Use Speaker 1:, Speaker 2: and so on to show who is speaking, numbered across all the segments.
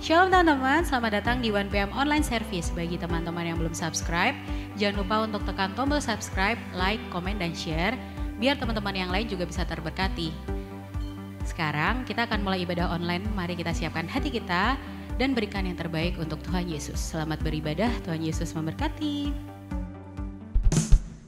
Speaker 1: Shalom teman-teman, selamat datang di 1PM Online Service. Bagi teman-teman yang belum subscribe, jangan lupa untuk tekan tombol subscribe, like, komen, dan share, biar teman-teman yang lain juga bisa terberkati. Sekarang kita akan mulai ibadah online, mari kita siapkan hati kita dan berikan yang terbaik untuk Tuhan Yesus. Selamat beribadah, Tuhan Yesus memberkati.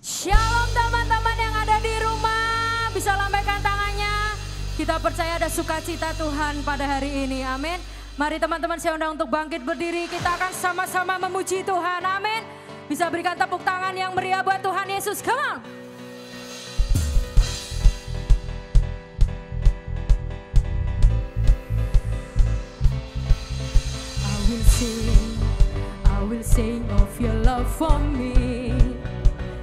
Speaker 2: Shalom teman-teman yang ada di rumah, bisa lambaikan tangannya. Kita percaya ada sukacita Tuhan pada hari ini, amin. Mari teman-teman saya undang untuk bangkit berdiri, kita akan sama-sama memuji Tuhan, amin. Bisa berikan tepuk tangan yang meriah buat Tuhan Yesus, come on. I will sing of your love for me.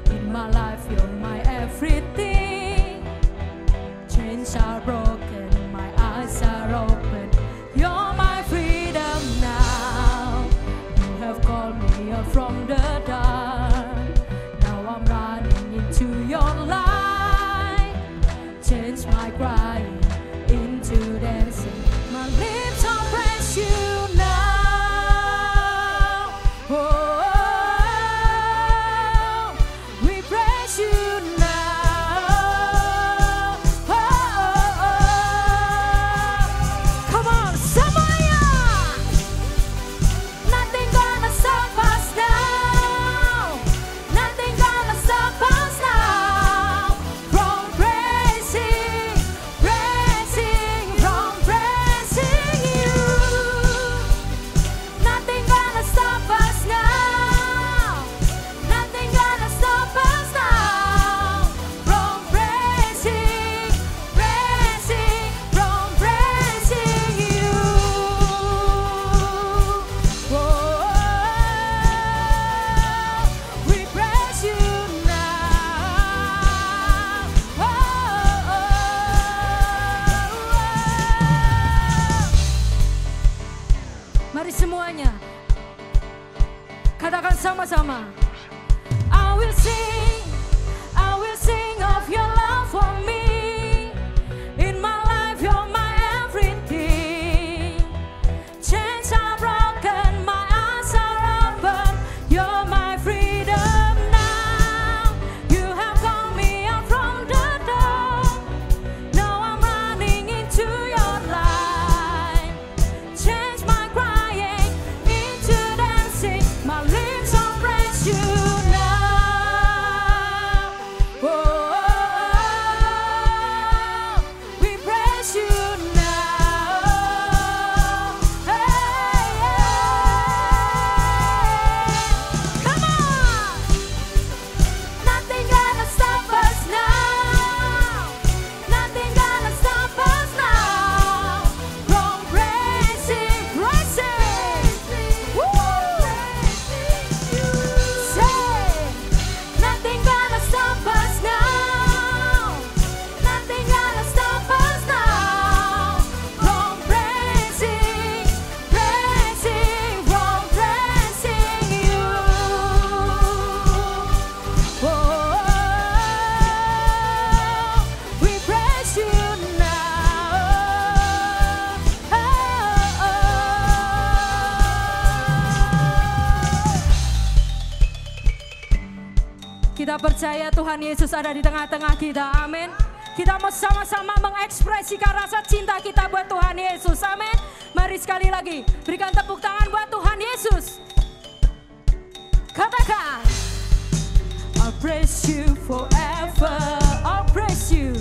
Speaker 2: In my life you're my everything. Chains are broken, my eyes are open. You're my freedom now. You have called me up from the dark. Now I'm running into your light. Change my crying into dancing. My lips will praise you now. Oh, we praise you now. Come on, semuanya. Nothing gonna stop us now. Nothing gonna stop us now. From praising, from praising you. Nothing gonna stop us now. Nothing gonna stop us now. From praising, from praising you. Oh, we praise you now. Mari semuanya katakan sama-sama. I will sing of your love for me. In my life you're my everything. Chains are broken, my eyes are open. You're my freedom now. You have called me out from the dark. Now I'm running into your light. Change my crying into dancing. My lips will praise you now. Oh, we praise you now. Hey, come on. Nothing gonna stop us now. Nothing gonna stop us now. From praising. Woo. Say, nothing gonna stop us now. Nothing gonna stop us now. From praising, from praising you. Oh, we praise you now. Kita percaya Tuhan Yesus ada di tengah-tengah kita, amin. Kita mau sama-sama mengekspresikan rasa cinta kita buat Tuhan Yesus, amin. Mari sekali lagi berikan tepuk tangan buat Tuhan Yesus. Katakan, I'll praise you forever. I'll praise you.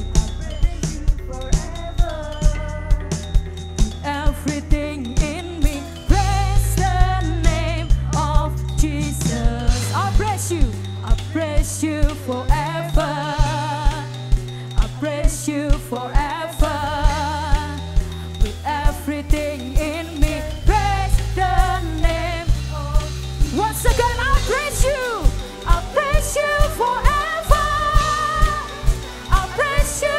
Speaker 2: Everything in me, praise the name of Jesus. I'll praise you forever. I'll praise you forever. With everything in me, praise the name of Jesus. Once again, I'll praise you forever. I'll praise you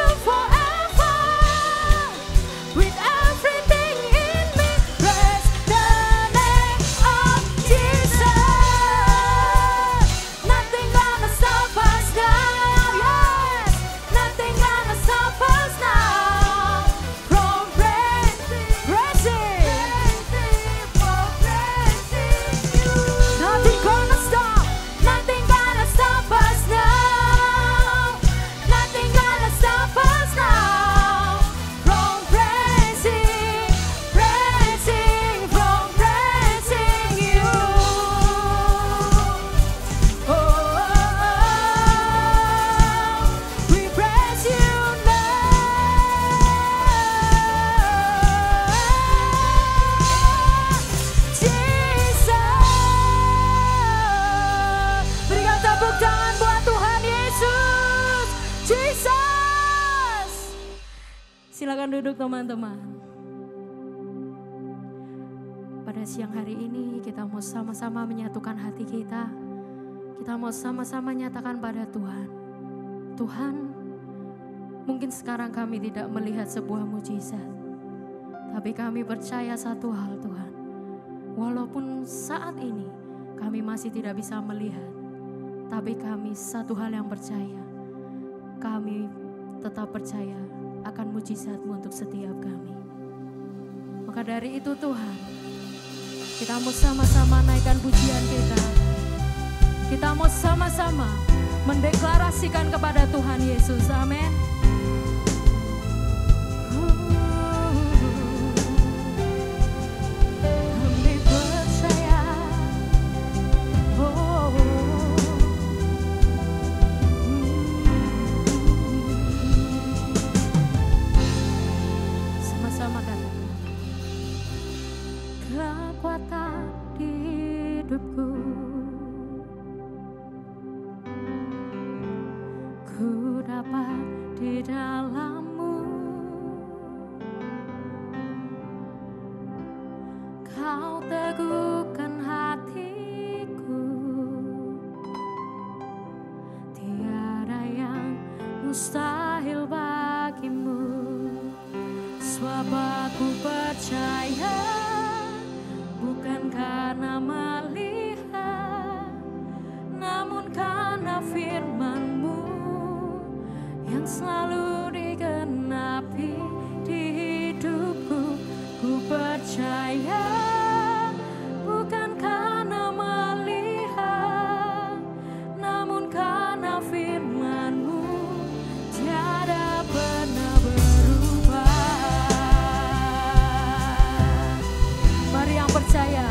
Speaker 2: Silakan duduk teman-teman. Pada siang hari ini kita mau sama-sama menyatukan hati kita. Kita mau sama-sama nyatakan pada Tuhan. Tuhan, mungkin sekarang kami tidak melihat sebuah mujizat. Tapi kami percaya satu hal Tuhan. Walaupun saat ini kami masih tidak bisa melihat. Tapi kami satu hal yang percaya. Kami tetap percaya akan mujizat-Mu untuk setiap kami. Maka dari itu Tuhan, kita mau sama-sama naikkan pujian kita. Kita mau sama-sama mendeklarasikan kepada Tuhan Yesus. Amin. Kami percaya. Sama-sama kata. Kekuatan di hidupku, ku dapat di dalam-Mu. Kau teguhkan hatiku, tiada yang mustahil bagi-Mu. Sebab aku percaya, bukan karena melihat, namun karena firman-Mu yang selalu digenapi di hidupku. Ku percaya, bukan karena melihat, namun karena firman-Mu tiada pernah berubah. Mari yang percaya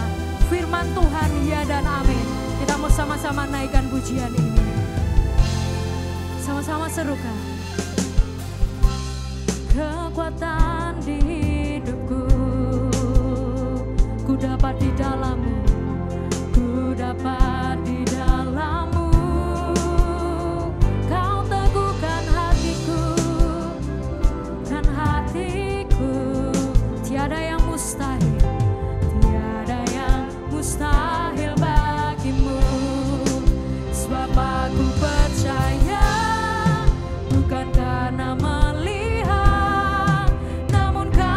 Speaker 2: firman Tuhan ya dan amin. Kita mau sama-sama naikkan pujian ini. Sama-sama serukan. Kekuatan di hidupku, ku dapat di dalam-Mu, ku dapat di dalam-Mu. Kau teguhkan hatiku, kan hatiku, tiada yang mustahil, tiada yang mustahil bagi-Mu. Sebab aku percaya, bukan karena melihat, namun karena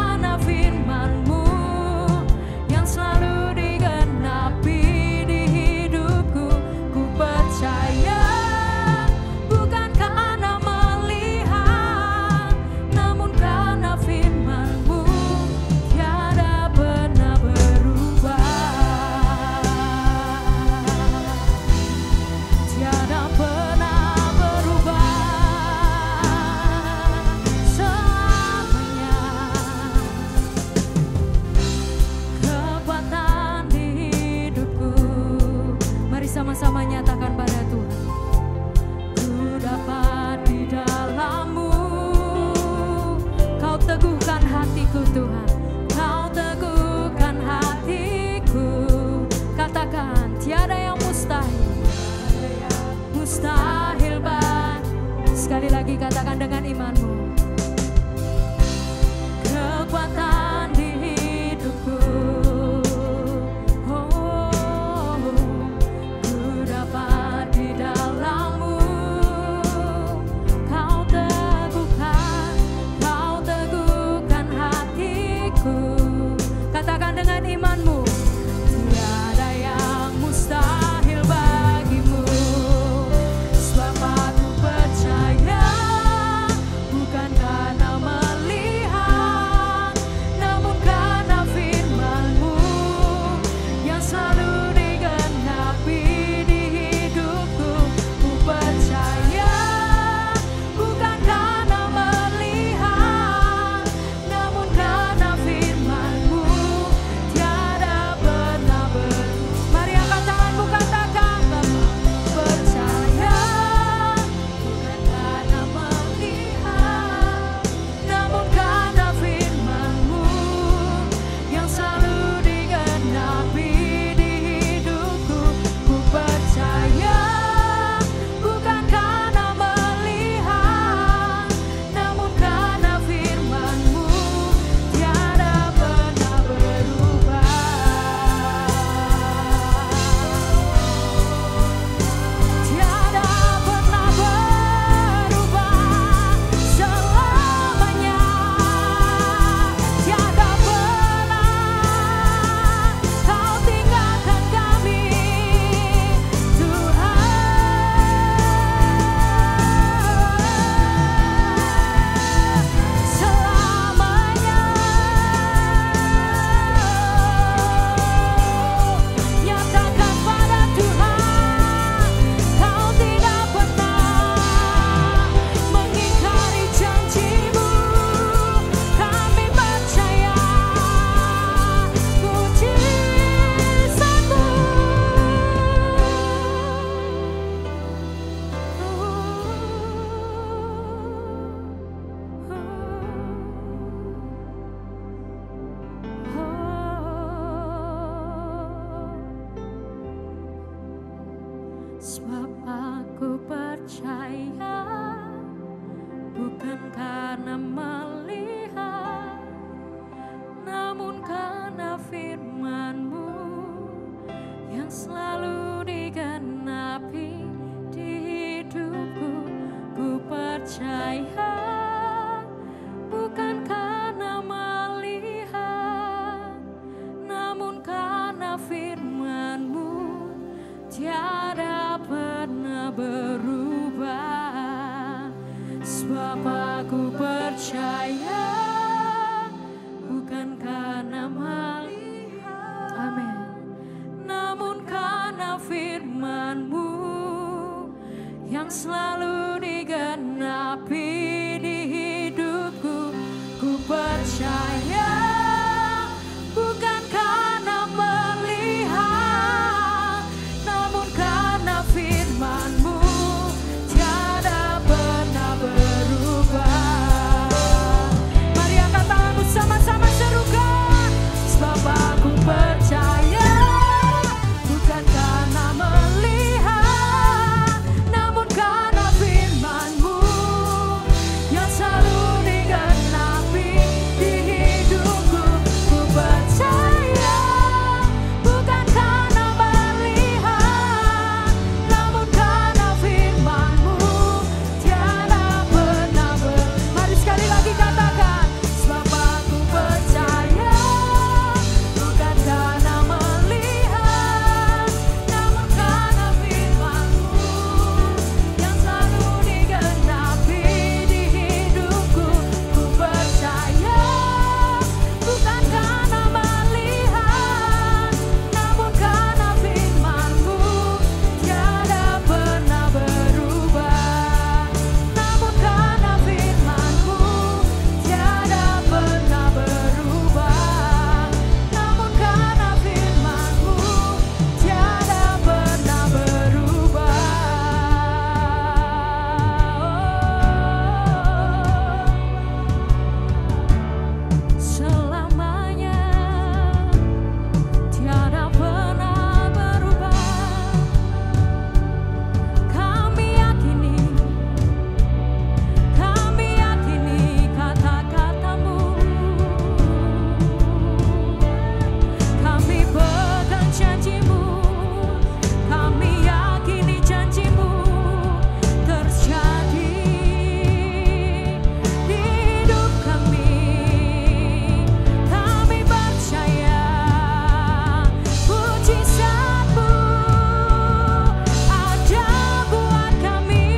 Speaker 2: namun karena firman-Mu yang selalu digenapi di hidupku, ku percaya bukan karena melihat, namun karena firman-Mu tiada pernah berubah. Sebab aku percaya bukan karena melihat, amin, namun karena firman-Mu yang selalu digenapi di hidupku, ku percaya bukan karena melihat, namun karena firman-Mu tiada pernah berubah. Mari angkat tanganmu sama-sama serukan. Sebab aku percaya bukan karena melihat, namun karena firman-Mu yang selalu digenapi di hidupku, ku percaya bukan karena melihat, namun karena firman-Mu tiada pernah Mari sekali lagi katakan, sebab aku percaya bukan karena melihat, namun karena firman-Mu yang selalu digenapi di hidupku, ku percaya bukan karena melihat, namun karena firman-Mu tiada pernah berubah, namun karena firman-Mu tiada pernah berubah, namun karena firman-Mu tiada pernah berubah. Selamanya tiada pernah berubah. Kami yakini kata-kata-Mu. Kami pegang janji-Mu, kami yakini janji-Mu terjadi di hidup kami. Kami percaya mujizat-Mu ada buat kami.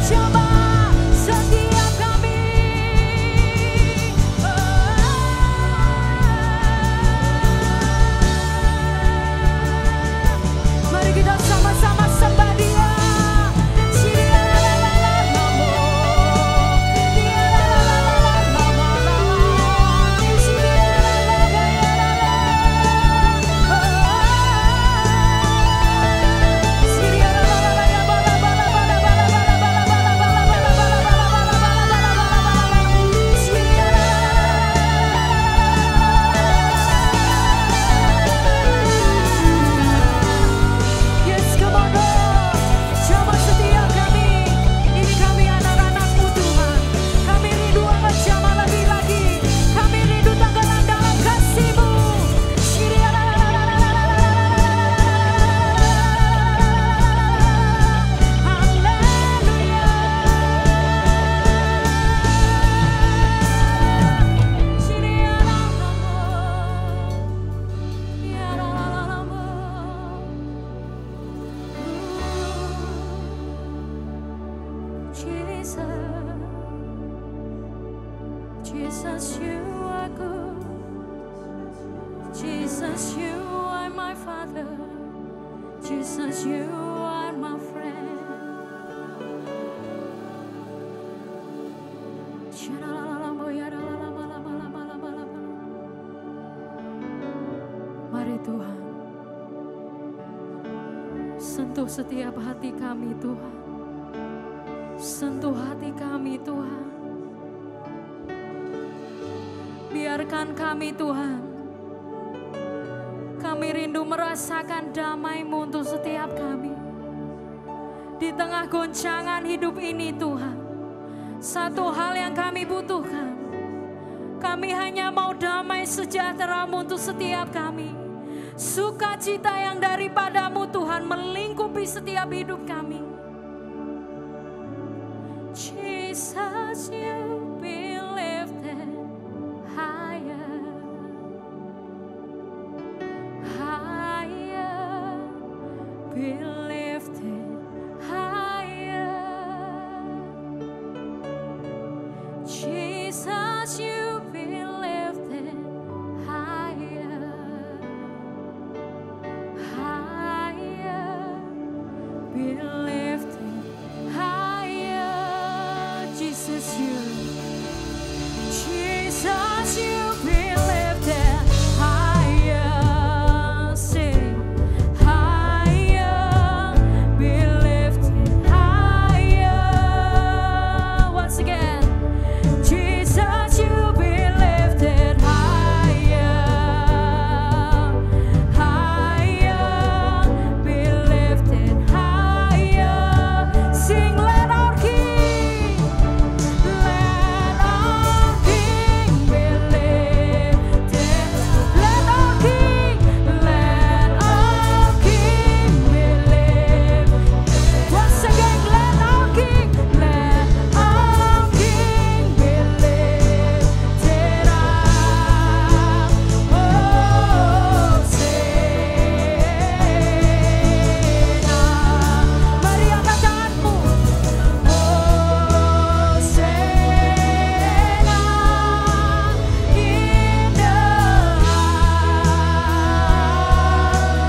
Speaker 2: Coba setiap kami, mari kita sama-sama sembah Dia. Yes, come on, Lord. Coba setiap kami, ini kami anak-anak-Mu Tuhan. Kami rindu akan jamah lebih lagi. Kami rindu tenggelam dalam kasih-Mu. Jesus, you are good. Jesus, you are my Father. Jesus, you are my friend. Mari sekali Tuhan. Sentuh setiap hati kami Tuhan. Sentuh hati kami Tuhan. Biarkan kami Tuhan, kami rindu merasakan damai-Mu untuk setiap kami. Di tengah goncangan hidup ini Tuhan, satu hal yang kami butuhkan, kami hanya mau damai sejahtera-Mu untuk setiap kami. Sukacita yang daripada-Mu Tuhan melingkupi setiap hidup kami. Jesus, You be lifted higher, higher, be lifted higher. Jesus, You be lifted higher, higher, be lifted higher. Jesus, You be lifted higher. Sing higher, be lifted higher. Once again, Jesus, You be lifted higher, higher, be lifted higher. Sing, let our King, let our King be lifted. Let our King, let our King be lifted. Once again, let our King be lifted up. Oh, mari angkat tanganmu. Oh, Sena in the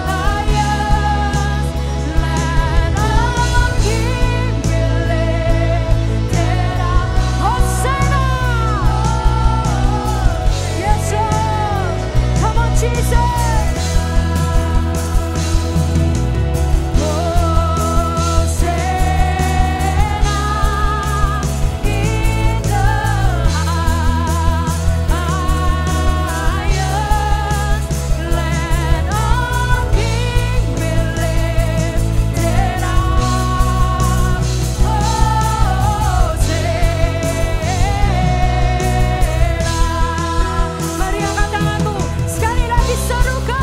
Speaker 2: highest. Let our King be lifted up. Hosanna. Yes, Lord. Come on, Jesus. Mari angkat tanganmu, sekali lagi serukan.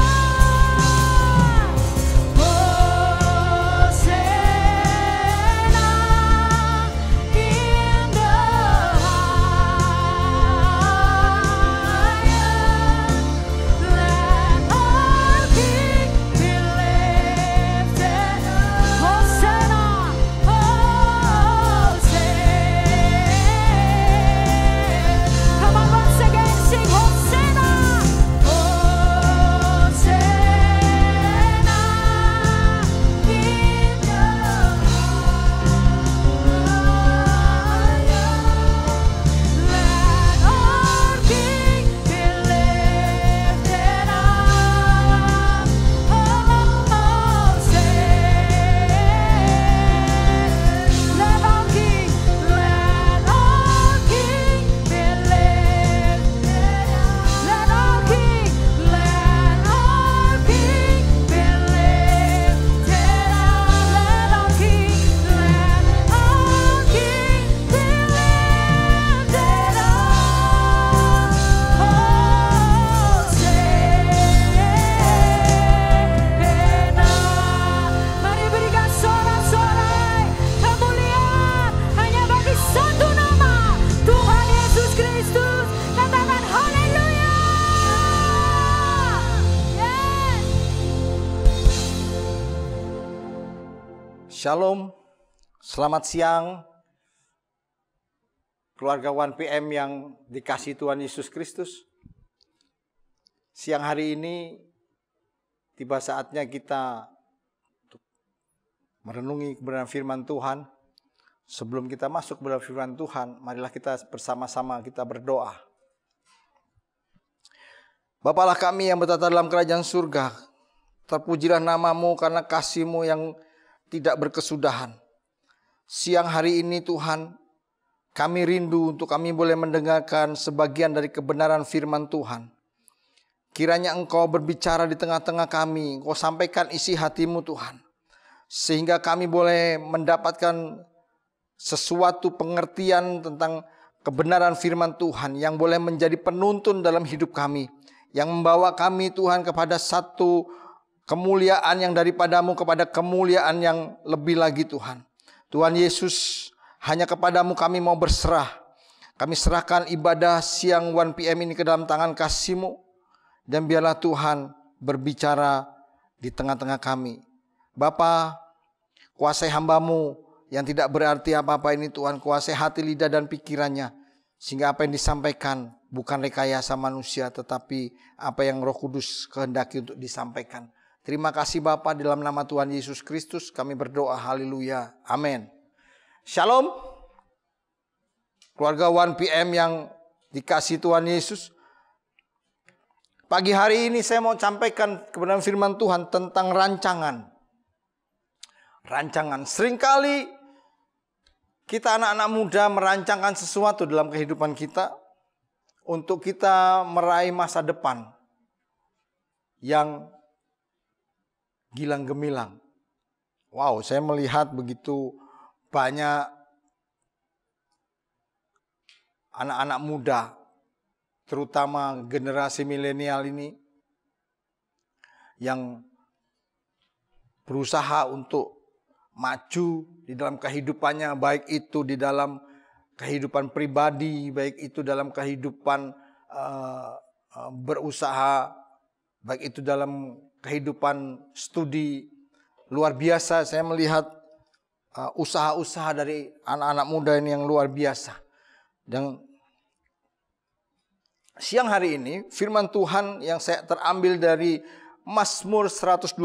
Speaker 2: Hosanna in the highest. Let our King be lifted. Hosanna, Hosanna. Come on, once again, sing Hosanna, Hosanna in the highest. Let our King be lifted up. Let our King, let our King be lifted up. Let our King, let our King be lifted up. Let our King, let our King be lifted up. Mari berikan sorak-sorai kemuliaan hanya bagi satu nama, Tuhan Yesus Kristus. Katakan haleluya. Yes.
Speaker 3: Shalom, selamat siang keluarga 1PM yang dikasihi Tuhan Yesus Kristus. Siang hari ini tiba saatnya kita merenungi kebenaran firman Tuhan. Sebelum kita masuk kepada firman Tuhan, marilah kita bersama-sama kita berdoa. Bapalah kami yang bertata dalam kerajaan surga. Terpujilah namamu karena kasih-Mu yang tidak berkesudahan. Siang hari ini Tuhan, kami rindu untuk kami boleh mendengarkan sebagian dari kebenaran firman Tuhan. Kiranya Engkau berbicara di tengah-tengah kami, Engkau sampaikan isi hati-Mu Tuhan. Sehingga kami boleh mendapatkan sesuatu pengertian tentang kebenaran firman Tuhan yang boleh menjadi penuntun dalam hidup kami. Yang membawa kami Tuhan kepada satu kemuliaan yang daripadamu kepada kemuliaan yang lebih lagi Tuhan. Tuhan Yesus, hanya kepadamu kami mau berserah. Kami serahkan ibadah siang 1 PM ini ke dalam tangan kasih-Mu. Dan biarlah Tuhan berbicara di tengah-tengah kami. Bapa, kuasai hamba-Mu yang tidak berarti apa-apa ini Tuhan. Kuasai hati, lidah dan pikirannya. Sehingga apa yang disampaikan bukan rekayasa manusia, tetapi apa yang Roh Kudus kehendaki untuk disampaikan. Terima kasih Bapa, dalam nama Tuhan Yesus Kristus kami berdoa. Haleluya. Amin. Shalom. Keluarga 1 PM yang dikasihi Tuhan Yesus. Pagi hari ini saya mau sampaikan kebenaran firman Tuhan tentang rancangan. Rancangan. Seringkali kita anak-anak muda merancangkan sesuatu dalam kehidupan kita untuk kita meraih masa depan yang gilang gemilang. Wow, saya melihat begitu banyak anak-anak muda, terutama generasi milenial ini, yang berusaha untuk maju di dalam kehidupannya, baik itu di dalam kehidupan pribadi, baik itu dalam kehidupan berusaha, baik itu dalam kehidupan studi. Luar biasa saya melihat usaha-usaha dari anak-anak muda ini yang luar biasa. Dan siang hari ini firman Tuhan yang saya terambil dari Mazmur 127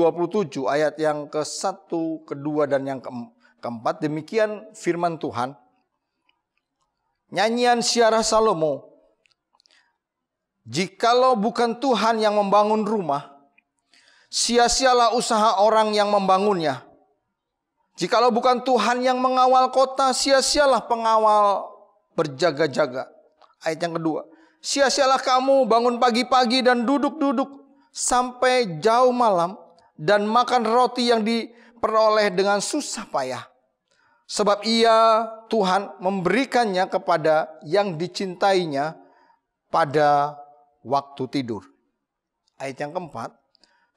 Speaker 3: ayat yang ke-1, ke-2 dan yang ke-4. Demikian firman Tuhan. Nyanyian Syarah Salomo. Jikalau bukan Tuhan yang membangun rumah, sia-sialah usaha orang yang membangunnya. Jikalau bukan Tuhan yang mengawal kota, sia-sialah pengawal berjaga-jaga. Ayat yang kedua. Sia-sialah kamu bangun pagi-pagi dan duduk-duduk sampai jauh malam dan makan roti yang diperoleh dengan susah payah. Sebab Ia, Tuhan, memberikannya kepada yang dicintainya pada waktu tidur. Ayat yang keempat.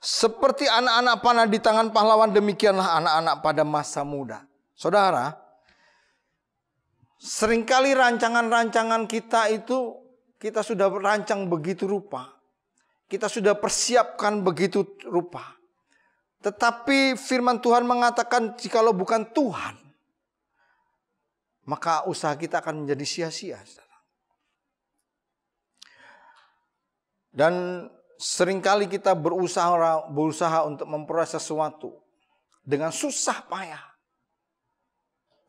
Speaker 3: Seperti anak-anak panah di tangan pahlawan, demikianlah anak-anak pada masa muda. Saudara, seringkali rancangan-rancangan kita itu kita sudah rancang begitu rupa. Kita sudah persiapkan begitu rupa. Tetapi firman Tuhan mengatakan jikalau bukan Tuhan, maka usaha kita akan menjadi sia-sia. Dan seringkali kita berusaha untuk memperoleh sesuatu dengan susah payah.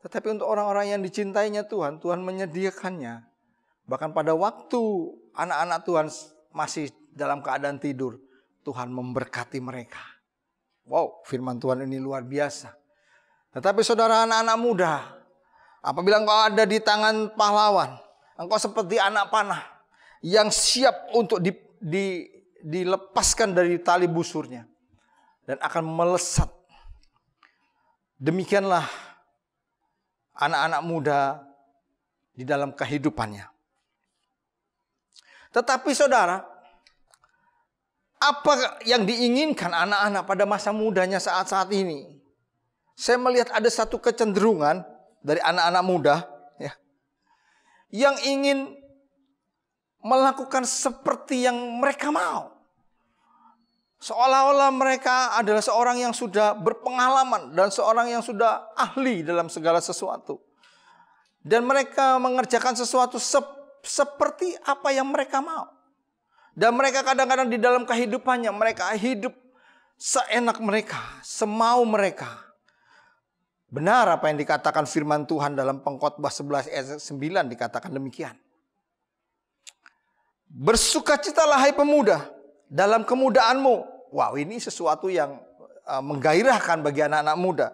Speaker 3: Tetapi untuk orang-orang yang dicintainya Tuhan, Tuhan menyediakannya. Bahkan pada waktu anak-anak Tuhan masih dalam keadaan tidur, Tuhan memberkati mereka. Wow, firman Tuhan ini luar biasa. Tetapi saudara anak-anak muda, apabila engkau ada di tangan pahlawan, engkau seperti anak panah yang siap untuk dilepaskan dari tali busurnya dan akan melesat. Demikianlah anak-anak muda di dalam kehidupannya. Tetapi saudara, apa yang diinginkan anak-anak pada masa mudanya saat-saat ini? Saya melihat ada satu kecenderungan dari anak-anak muda ya, yang ingin melakukan seperti yang mereka mau. Seolah-olah mereka adalah seorang yang sudah berpengalaman dan seorang yang sudah ahli dalam segala sesuatu. Dan mereka mengerjakan sesuatu seperti apa yang mereka mau. Dan mereka kadang-kadang di dalam kehidupannya mereka hidup seenak mereka, semau mereka. Benar apa yang dikatakan firman Tuhan dalam Pengkhotbah 11 ayat 9 dikatakan demikian. Bersukacitalah hai pemuda dalam kemudaanmu. Wow, ini sesuatu yang menggairahkan bagi anak-anak muda.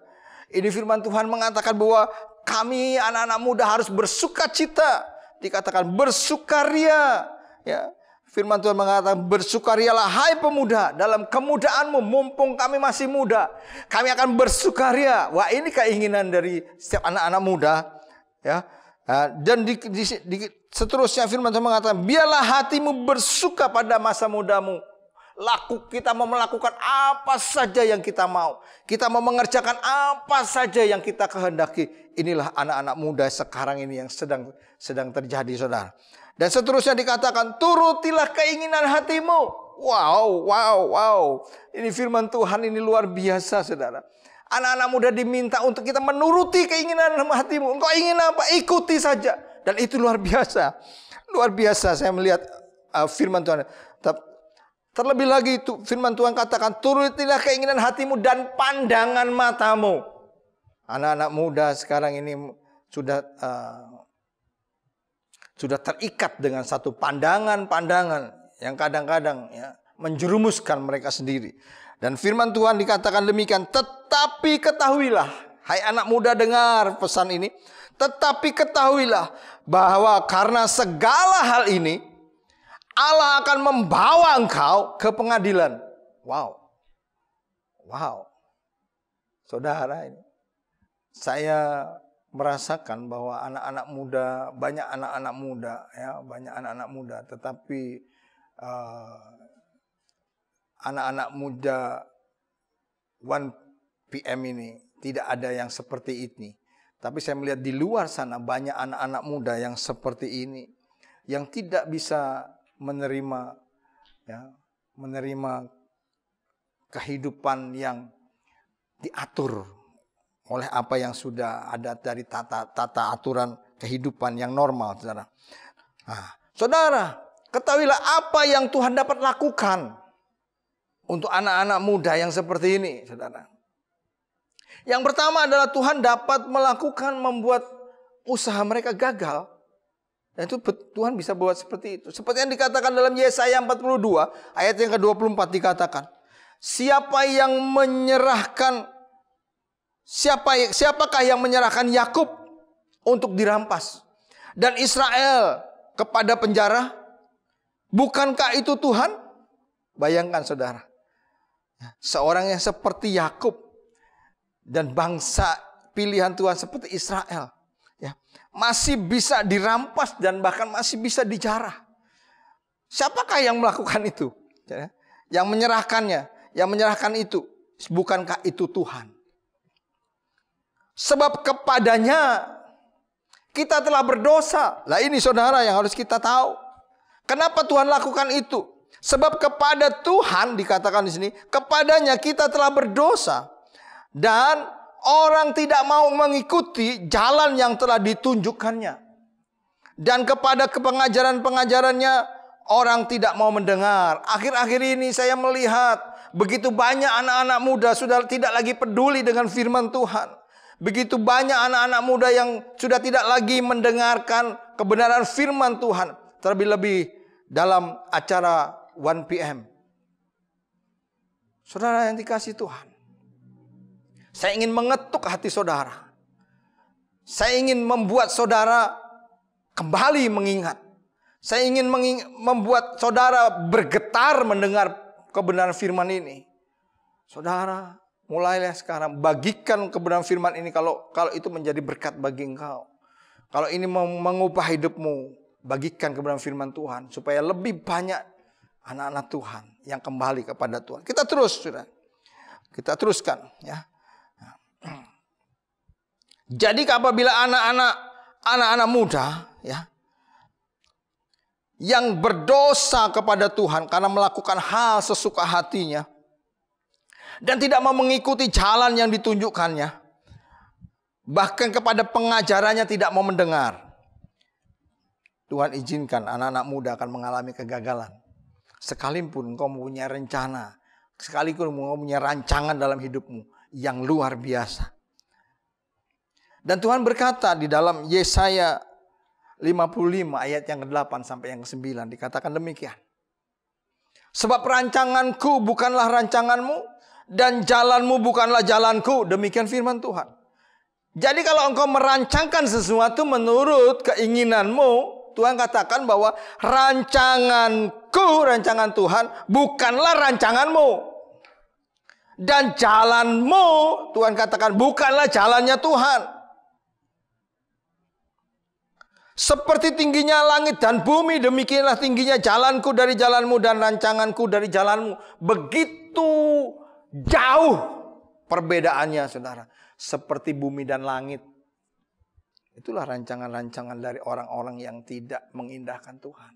Speaker 3: Ini firman Tuhan mengatakan bahwa kami anak-anak muda harus bersukacita. Dikatakan bersukaria. Ya, firman Tuhan mengatakan bersukarialah hai pemuda dalam kemudaanmu, mumpung kami masih muda. Kami akan bersukaria. Wah, ini keinginan dari setiap anak-anak muda. Ya, dan seterusnya firman Tuhan mengatakan biarlah hatimu bersuka pada masa mudamu. Kita mau melakukan apa saja yang kita mau. Kita mau mengerjakan apa saja yang kita kehendaki. Inilah anak-anak muda sekarang ini yang sedang terjadi, saudara. Dan seterusnya dikatakan turutilah keinginan hatimu. Wow. Ini firman Tuhan ini luar biasa, saudara. Anak-anak muda diminta untuk kita menuruti keinginan hatimu. Engkau ingin apa? Ikuti saja. Dan itu luar biasa. Luar biasa saya melihat firman Tuhan. Terlebih lagi itu firman Tuhan katakan turutilah keinginan hatimu dan pandangan matamu. Anak-anak muda sekarang ini sudah terikat dengan satu pandangan-pandangan yang kadang-kadang ya, menjerumuskan mereka sendiri. Dan firman Tuhan dikatakan demikian, tetapi ketahuilah, hai anak muda dengar pesan ini, tetapi ketahuilah bahwa karena segala hal ini Allah akan membawa engkau ke pengadilan. Wow. Saudara, ini saya merasakan bahwa anak-anak muda, banyak anak-anak muda, tetapi anak-anak muda 1PM ini tidak ada yang seperti ini. Tapi saya melihat di luar sana banyak anak-anak muda yang seperti ini, yang tidak bisa menerima kehidupan yang diatur oleh apa yang sudah ada dari tata aturan kehidupan yang normal, saudara. Saudara, ketahuilah apa yang Tuhan dapat lakukan untuk anak-anak muda yang seperti ini, saudara. Yang pertama adalah Tuhan dapat membuat usaha mereka gagal. Dan itu Tuhan bisa buat seperti itu. Seperti yang dikatakan dalam Yesaya 42 ayat yang ke-24 dikatakan, siapakah yang menyerahkan Yakub untuk dirampas dan Israel kepada penjara? Bukankah itu Tuhan? Bayangkan, saudara, seorang yang seperti Yakub dan bangsa pilihan Tuhan seperti Israel, ya, masih bisa dirampas dan bahkan masih bisa dijarah. Siapakah yang melakukan itu? Yang menyerahkannya, yang menyerahkan itu, bukankah itu Tuhan? Sebab kepadanya kita telah berdosa. Lah ini, saudara, yang harus kita tahu. Kenapa Tuhan lakukan itu? Sebab kepada Tuhan, dikatakan di sini, kepadanya kita telah berdosa. Dan orang tidak mau mengikuti jalan yang telah ditunjukkannya. Dan kepada pengajaran-pengajarannya orang tidak mau mendengar. Akhir-akhir ini saya melihat begitu banyak anak-anak muda sudah tidak lagi peduli dengan firman Tuhan. Begitu banyak anak-anak muda yang sudah tidak lagi mendengarkan kebenaran firman Tuhan. Terlebih-lebih dalam acara 1PM. Saudara yang dikasihi Tuhan, saya ingin mengetuk hati saudara. Saya ingin membuat saudara kembali mengingat. Saya ingin membuat saudara bergetar mendengar kebenaran firman ini. Saudara, mulailah sekarang bagikan kebenaran firman ini kalau itu menjadi berkat bagi engkau. Kalau ini mengubah hidupmu, bagikan kebenaran firman Tuhan supaya lebih banyak anak-anak Tuhan yang kembali kepada Tuhan. Kita terus, saudara. Kita teruskan, ya. Jadi apabila anak-anak muda, ya, yang berdosa kepada Tuhan karena melakukan hal sesuka hatinya dan tidak mau mengikuti jalan yang ditunjukkannya, bahkan kepada pengajarannya tidak mau mendengar, Tuhan izinkan anak-anak muda akan mengalami kegagalan. Sekalipun engkau mempunyai rencana, sekalipun engkau mempunyai rancangan dalam hidupmu yang luar biasa. Dan Tuhan berkata di dalam Yesaya 55 ayat yang ke-8 sampai yang ke-9 dikatakan demikian. Sebab rancanganku bukanlah rancanganmu, dan jalanmu bukanlah jalanku. Demikian firman Tuhan. Jadi kalau engkau merancangkan sesuatu menurut keinginanmu, Tuhan katakan bahwa rancanganku, rancangan Tuhan, bukanlah rancanganmu. Dan jalanmu, Tuhan katakan, bukanlah jalannya Tuhan. Seperti tingginya langit dan bumi, demikianlah tingginya jalanku dari jalanmu dan rancanganku dari jalanmu. Begitu jauh perbedaannya, saudara. Seperti bumi dan langit. Itulah rancangan-rancangan dari orang-orang yang tidak mengindahkan Tuhan.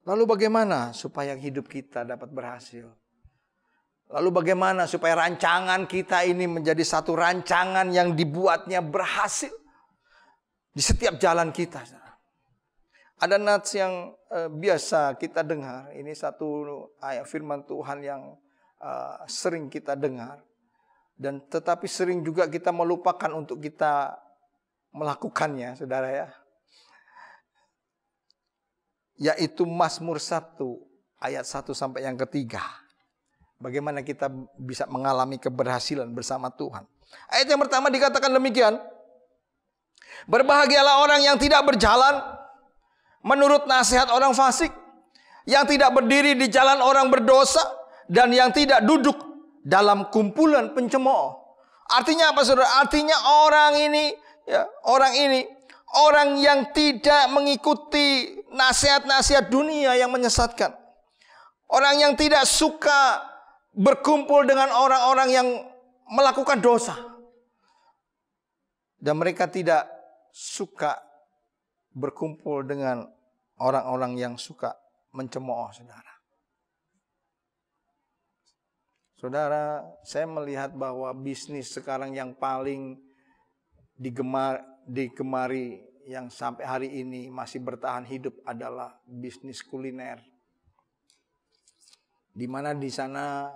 Speaker 3: Lalu bagaimana supaya hidup kita dapat berhasil? Lalu bagaimana supaya rancangan kita ini menjadi satu rancangan yang dibuatnya berhasil di setiap jalan kita? Ada nats yang biasa kita dengar. Ini satu ayat firman Tuhan yang sering kita dengar. Dan tetapi sering juga kita melupakan untuk kita melakukannya, saudara ya. Yaitu Mazmur 1 ayat 1 sampai yang ketiga. Bagaimana kita bisa mengalami keberhasilan bersama Tuhan. Ayat yang pertama dikatakan demikian. Berbahagialah orang yang tidak berjalan menurut nasihat orang fasik, yang tidak berdiri di jalan orang berdosa, dan yang tidak duduk dalam kumpulan pencemooh. Artinya apa, saudara? Artinya orang ini orang yang tidak mengikuti nasihat-nasihat dunia yang menyesatkan. Orang yang tidak suka berkumpul dengan orang-orang yang melakukan dosa. Dan mereka tidak suka berkumpul dengan orang-orang yang suka mencemooh, saudara. Saudara, saya melihat bahwa bisnis sekarang yang paling digemari yang sampai hari ini masih bertahan hidup adalah bisnis kuliner. Di mana di sana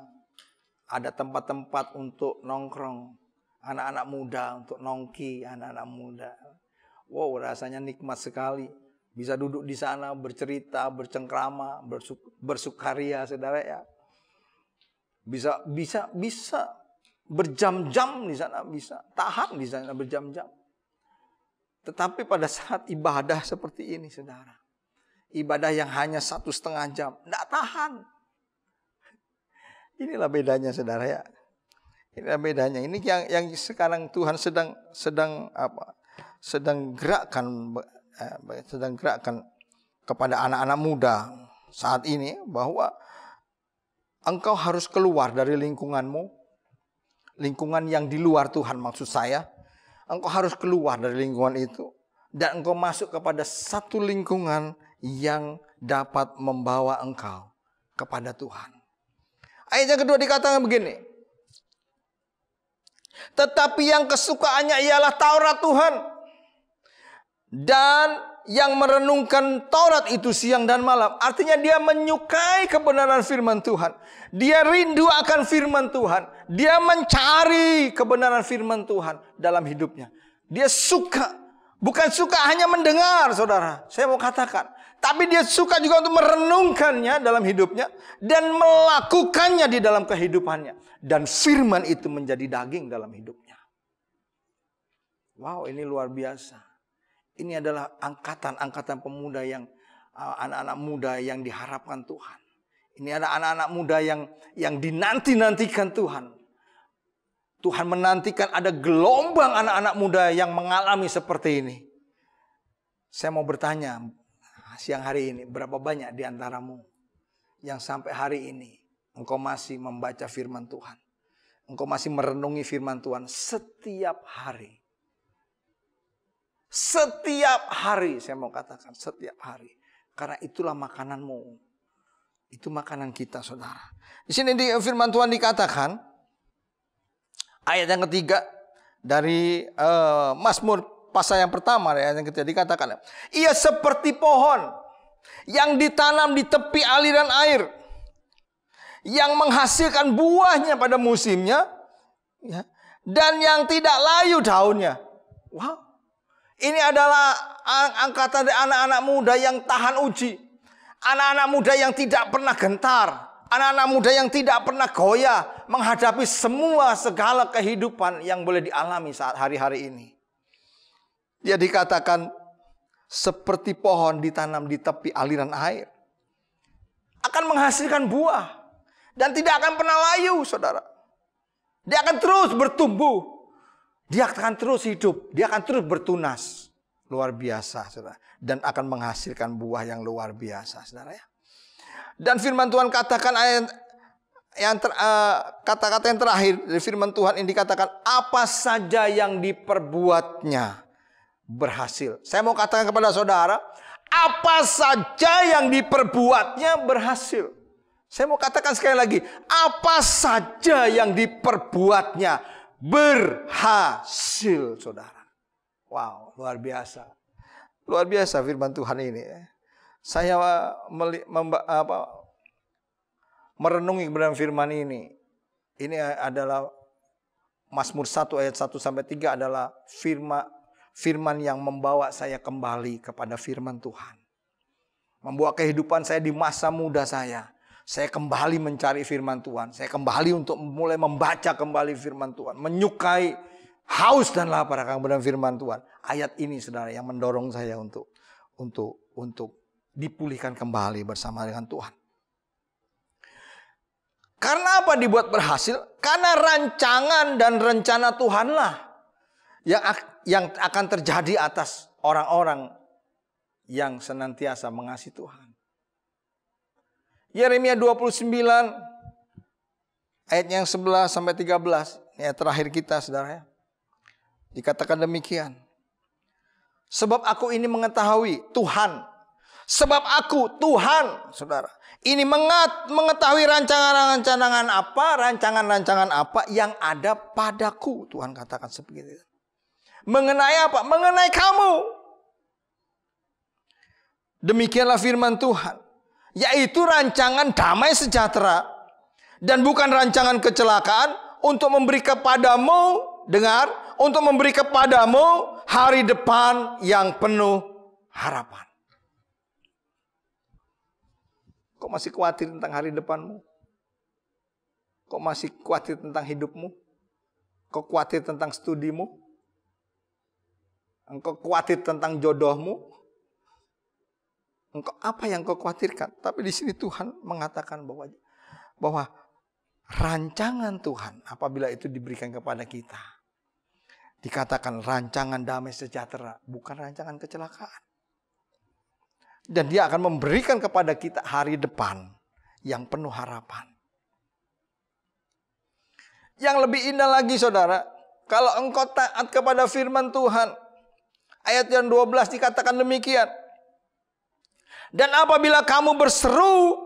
Speaker 3: ada tempat-tempat untuk nongkrong, anak-anak muda untuk nongki, anak-anak muda. Wow, rasanya nikmat sekali. Bisa duduk di sana bercerita, bercengkrama, bersukaria, saudara ya. Bisa berjam-jam di sana, bisa tahan di sana berjam-jam. Tetapi pada saat ibadah seperti ini, saudara, ibadah yang hanya 1,5 jam, tidak tahan. Inilah bedanya, saudara ya. Inilah bedanya. Ini yang sekarang Tuhan sedang gerakkan kepada anak-anak muda saat ini, bahwa engkau harus keluar dari lingkunganmu, lingkungan yang di luar Tuhan maksud saya. Engkau harus keluar dari lingkungan itu dan engkau masuk kepada satu lingkungan yang dapat membawa engkau kepada Tuhan. Ayat yang kedua dikatakan begini. Tetapi yang kesukaannya ialah Taurat Tuhan, dan yang merenungkan Taurat itu siang dan malam. Artinya dia menyukai kebenaran firman Tuhan. Dia rindu akan firman Tuhan. Dia mencari kebenaran firman Tuhan dalam hidupnya. Dia suka. Bukan suka hanya mendengar, saudara. Saya mau katakan. Tapi dia suka juga untuk merenungkannya dalam hidupnya. Dan melakukannya di dalam kehidupannya. Dan firman itu menjadi daging dalam hidupnya. Wow, ini luar biasa. Ini adalah angkatan pemuda yang anak-anak muda yang diharapkan Tuhan. Ini ada anak-anak muda yang dinanti-nantikan Tuhan. Tuhan menantikan ada gelombang anak-anak muda yang mengalami seperti ini. Saya mau bertanya siang hari ini, berapa banyak di antaramu yang sampai hari ini engkau masih membaca firman Tuhan? Engkau masih merenungi firman Tuhan setiap hari. Setiap hari, saya mau katakan setiap hari. Karena itulah makananmu. Itu makanan kita, saudara. Di sini di firman Tuhan dikatakan, ayat yang ketiga dari Mazmur pasal yang pertama, ayat yang ketiga dikatakan, ia seperti pohon yang ditanam di tepi aliran air, yang menghasilkan buahnya pada musimnya, ya, dan yang tidak layu daunnya. Wow. Ini adalah angkatan dari anak-anak muda yang tahan uji. Anak-anak muda yang tidak pernah gentar. Anak-anak muda yang tidak pernah goyah menghadapi semua segala kehidupan yang boleh dialami saat hari-hari ini. Dia dikatakan seperti pohon ditanam di tepi aliran air. Akan menghasilkan buah. Dan tidak akan pernah layu, saudara. Dia akan terus bertumbuh. Dia akan terus hidup. Dia akan terus bertunas. Luar biasa, saudara. Dan akan menghasilkan buah yang luar biasa, saudara ya. Dan firman Tuhan katakan kata-kata yang terakhir dari firman Tuhan ini dikatakan, apa saja yang diperbuatnya berhasil. Saya mau katakan kepada saudara, apa saja yang diperbuatnya berhasil. Saya mau katakan sekali lagi, apa saja yang diperbuatnya berhasil, saudara. Wow, luar biasa. Luar biasa firman Tuhan ini. Saya merenungi kebenaran firman ini. Ini adalah Mazmur 1 ayat 1 sampai 3 adalah firman yang membawa saya kembali kepada firman Tuhan. Membawa kehidupan saya di masa muda saya. Saya kembali mencari firman Tuhan. Saya kembali untuk mulai membaca kembali firman Tuhan. Menyukai, haus dan lapar akan kebenaran firman Tuhan. Ayat ini saudara yang mendorong saya untuk dipulihkan kembali bersama dengan Tuhan. Karena apa dibuat berhasil? Karena rancangan dan rencana Tuhanlah yang akan terjadi atas orang-orang yang senantiasa mengasihi Tuhan. Yeremia 29 ayat yang 11 sampai 13. Ayat terakhir kita saudara ya. Dikatakan demikian. Sebab aku ini mengetahui Tuhan. Sebab aku Tuhan saudara. Ini mengetahui rancangan-rancangan apa yang ada padaku. Tuhan katakan seperti itu. Mengenai apa? Mengenai kamu. Demikianlah firman Tuhan. Yaitu rancangan damai sejahtera. Dan bukan rancangan kecelakaan. Untuk memberi kepadamu, dengar, untuk memberi kepadamu hari depan yang penuh harapan. Kok masih khawatir tentang hari depanmu? Kok masih khawatir tentang hidupmu? Kok khawatir tentang studimu? Engkau khawatir tentang jodohmu? Engkau apa yang kau khawatirkan? Tapi di sini Tuhan mengatakan bahwa rancangan Tuhan apabila itu diberikan kepada kita, dikatakan rancangan damai sejahtera, bukan rancangan kecelakaan. Dan dia akan memberikan kepada kita hari depan yang penuh harapan. Yang lebih indah lagi saudara, kalau engkau taat kepada firman Tuhan. Ayat yang 12 dikatakan demikian. Dan apabila kamu berseru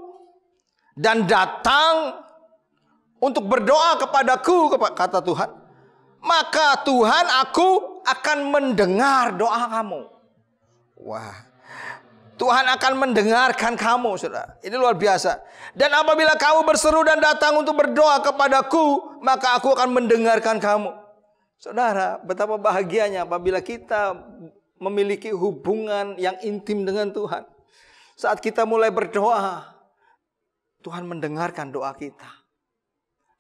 Speaker 3: dan datang untuk berdoa kepadaku, kata Tuhan, maka Tuhan aku akan mendengar doa kamu. Wah, Tuhan akan mendengarkan kamu, saudara. Ini luar biasa. Dan apabila kamu berseru dan datang untuk berdoa kepadaku, maka aku akan mendengarkan kamu. Saudara, betapa bahagianya apabila kita memiliki hubungan yang intim dengan Tuhan. Saat kita mulai berdoa, Tuhan mendengarkan doa kita.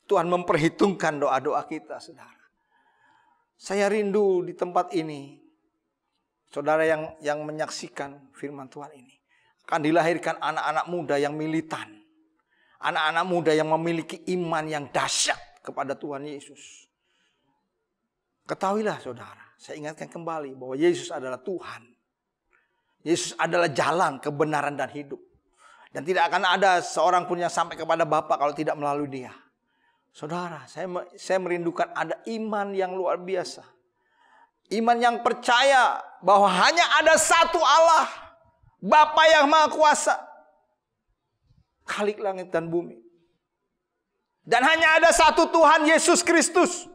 Speaker 3: Tuhan memperhitungkan doa-doa kita, saudara. Saya rindu di tempat ini, saudara yang menyaksikan firman Tuhan ini, akan dilahirkan anak-anak muda yang militan. Anak-anak muda yang memiliki iman yang dahsyat kepada Tuhan Yesus. Ketahuilah saudara, saya ingatkan kembali bahwa Yesus adalah Tuhan. Yesus adalah jalan, kebenaran dan hidup. Dan tidak akan ada seorang pun yang sampai kepada Bapa kalau tidak melalui Dia. Saudara, saya merindukan ada iman yang luar biasa. Iman yang percaya bahwa hanya ada satu Allah, Bapa yang Maha Kuasa, Khalik langit dan bumi. Dan hanya ada satu Tuhan, Yesus Kristus.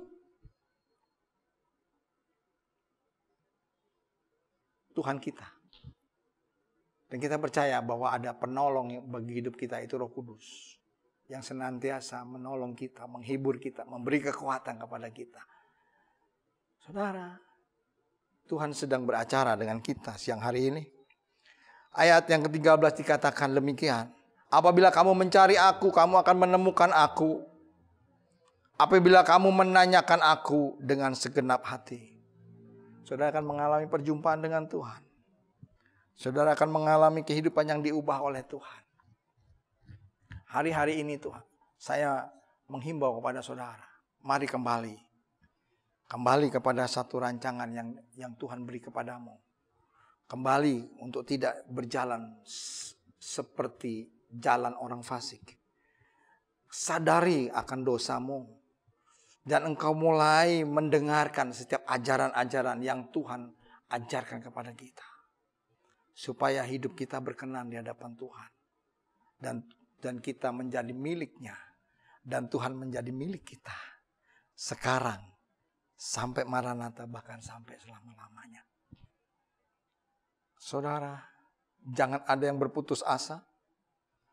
Speaker 3: Tuhan kita. Dan kita percaya bahwa ada penolong bagi hidup kita, itu Roh Kudus. Yang senantiasa menolong kita, menghibur kita, memberi kekuatan kepada kita. Saudara, Tuhan sedang beracara dengan kita siang hari ini. Ayat yang ke-13 dikatakan demikian. Apabila kamu mencari aku, kamu akan menemukan aku. Apabila kamu menanyakan aku dengan segenap hati. Saudara akan mengalami perjumpaan dengan Tuhan. Saudara akan mengalami kehidupan yang diubah oleh Tuhan. Hari-hari ini Tuhan, saya menghimbau kepada saudara. Mari kembali. Kembali kepada satu rancangan yang Tuhan beri kepadamu. Kembali untuk tidak berjalan seperti jalan orang fasik. Sadari akan dosamu. Dan engkau mulai mendengarkan setiap ajaran-ajaran yang Tuhan ajarkan kepada kita. Supaya hidup kita berkenan di hadapan Tuhan. Dan kita menjadi miliknya. Dan Tuhan menjadi milik kita. Sekarang. Sampai Maranatha, bahkan sampai selama-lamanya. Saudara, jangan ada yang berputus asa.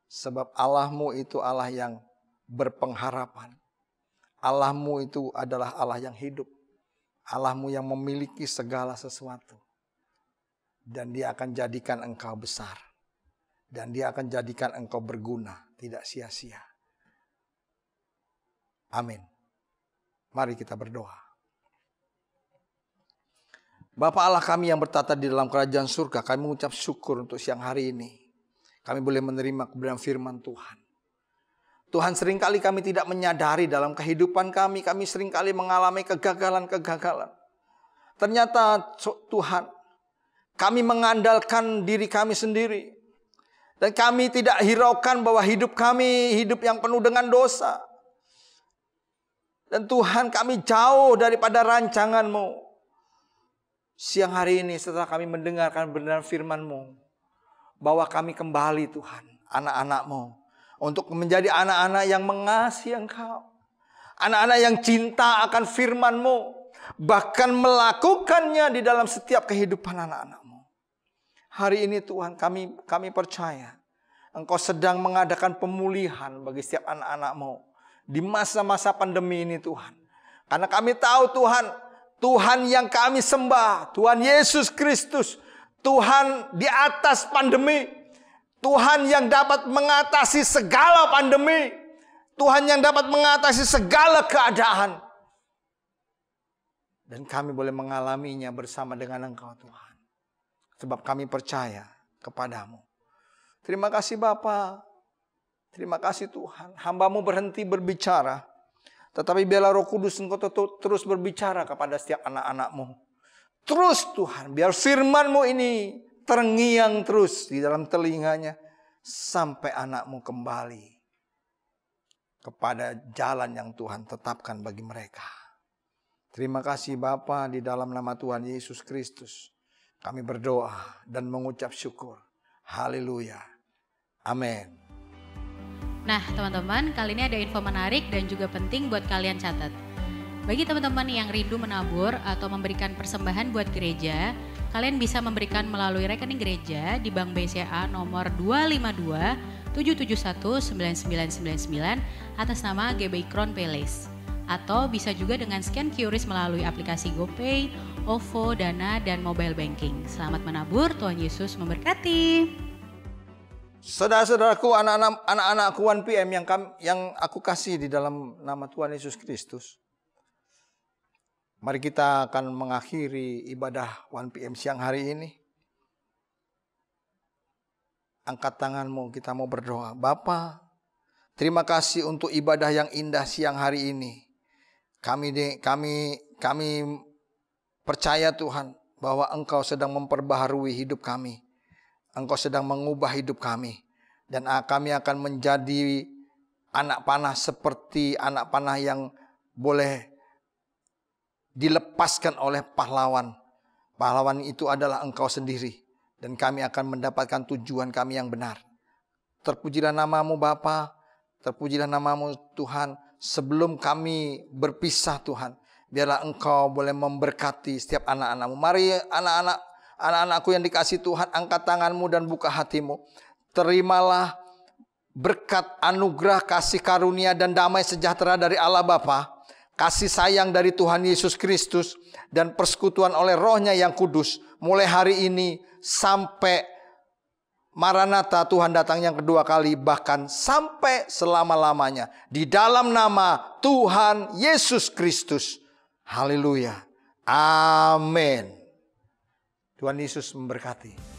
Speaker 3: Sebab Allahmu itu Allah yang berpengharapan. Allahmu itu adalah Allah yang hidup. Allahmu yang memiliki segala sesuatu. Dan Dia akan jadikan engkau besar. Dan Dia akan jadikan engkau berguna, tidak sia-sia. Amin. Mari kita berdoa. Bapa Allah kami yang bertata di dalam kerajaan surga, kami mengucap syukur untuk siang hari ini. Kami boleh menerima kebenaran firman Tuhan. Tuhan, seringkali kami tidak menyadari dalam kehidupan kami seringkali mengalami kegagalan-kegagalan. Ternyata Tuhan, kami mengandalkan diri kami sendiri. Dan kami tidak hiraukan bahwa hidup kami hidup yang penuh dengan dosa. Dan Tuhan, kami jauh daripada rancangan-Mu. Siang hari ini setelah kami mendengarkan benar firman-Mu, bahwa kami kembali Tuhan, anak-anak-Mu, untuk menjadi anak-anak yang mengasihi Engkau. Anak-anak yang cinta akan firman-Mu, bahkan melakukannya di dalam setiap kehidupan anak-anak-Mu. Hari ini Tuhan, kami percaya Engkau sedang mengadakan pemulihan bagi setiap anak-anak-Mu di masa-masa pandemi ini Tuhan. Karena kami tahu Tuhan yang kami sembah, Tuhan Yesus Kristus, Tuhan di atas pandemi, Tuhan yang dapat mengatasi segala pandemi, Tuhan yang dapat mengatasi segala keadaan. Dan kami boleh mengalaminya bersama dengan Engkau Tuhan. Sebab kami percaya kepadamu. Terima kasih Bapa, terima kasih Tuhan. Hamba-Mu berhenti berbicara. Tetapi biarlah Roh Kudus Engkau terus berbicara kepada setiap anak-anak-Mu. Terus Tuhan, biar firman-Mu ini terngiang terus di dalam telinganya. Sampai anak-Mu kembali kepada jalan yang Tuhan tetapkan bagi mereka. Terima kasih Bapa, di dalam nama Tuhan Yesus Kristus. Kami berdoa dan mengucap syukur. Haleluya. Amin.
Speaker 1: Nah teman-teman, kali ini ada info menarik dan juga penting buat kalian catat. Bagi teman-teman yang rindu menabur atau memberikan persembahan buat gereja, kalian bisa memberikan melalui rekening gereja di Bank BCA nomor 252-771-9999 atas nama GBI Crown Palace. Atau bisa juga dengan scan QRIS melalui aplikasi GoPay, OVO, Dana, dan mobile banking. Selamat menabur, Tuhan Yesus memberkati.
Speaker 3: Saudara-saudaraku, anak-anakku 1PM yang aku kasih di dalam nama Tuhan Yesus Kristus. Mari kita akan mengakhiri ibadah 1PM siang hari ini. Angkat tanganmu, kita mau berdoa. Bapa, terima kasih untuk ibadah yang indah siang hari ini. Kami percaya Tuhan bahwa Engkau sedang memperbaharui hidup kami. Engkau sedang mengubah hidup kami. Dan kami akan menjadi anak panah seperti anak panah yang boleh dilepaskan oleh pahlawan. Pahlawan itu adalah Engkau sendiri. Dan kami akan mendapatkan tujuan kami yang benar. Terpujilah namamu Bapa. Terpujilah namamu Tuhan. Sebelum kami berpisah Tuhan, biarlah Engkau boleh memberkati setiap anak-anakmu. Mari anak-anakku yang dikasih Tuhan, angkat tanganmu dan buka hatimu. Terimalah berkat, anugerah, kasih karunia dan damai sejahtera dari Allah Bapa, kasih sayang dari Tuhan Yesus Kristus, dan persekutuan oleh Roh-Nya yang kudus, mulai hari ini sampai Maranatha, Tuhan datang yang kedua kali, bahkan sampai selama-lamanya. Di dalam nama Tuhan Yesus Kristus. Haleluya. Amin. Tuhan Yesus memberkati.